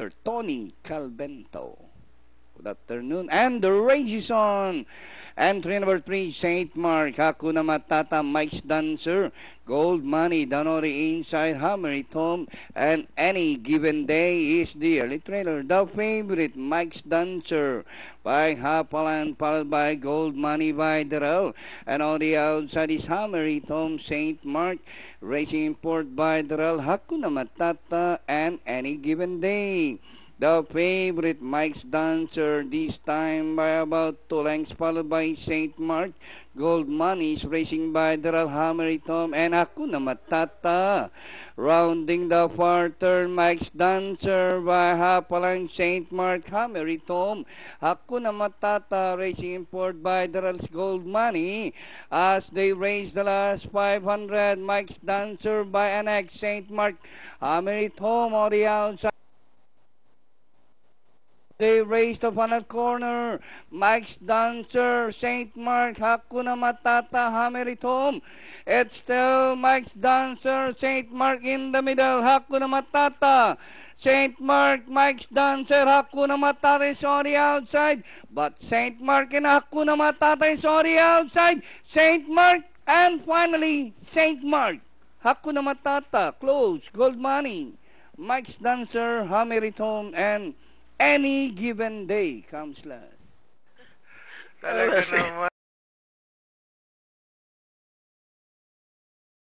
Sir Tony Calvento. Good afternoon. And the race is on. Entry number 3, St. Mark, Hakuna Matata, Mike's Dancer, Gold Money, Danori Inside, Hammer It Home, and Any Given Day is the early trailer. The favorite, Mike's Dancer, by Hapalan, followed by Gold Money by Darrell, and on the outside is Hammer It Home, St. Mark, Racing Import by Darrell, Hakuna Matata, and Any Given Day. The favorite, Mike's Dancer, this time by about 2 lengths, followed by St. Mark. Gold Money is racing by Darrell, Hammer It Home, and Hakuna Matata. Rounding the far turn, Mike's Dancer by Hapalang, St. Mark, Hammer It Home. Hakuna Matata, Racing Import by Darrell's Gold Money. As they race the last 500, Mike's Dancer by Annex, St. Mark, Hammer It Home on the outside. They race the final corner. Mike's Dancer, St. Mark, Hakuna Matata, Hammer It Home. It's still Mike's Dancer, St. Mark in the middle, Hakuna Matata. St. Mark, Mike's Dancer, Hakuna Matata is on the outside. But St. Mark and Hakuna Matata is on the outside. St. Mark and finally St. Mark. Hakuna Matata, close, Gold Money. Mike's Dancer, Hammer It Home, and Any Given Day comes last. Talaga naman.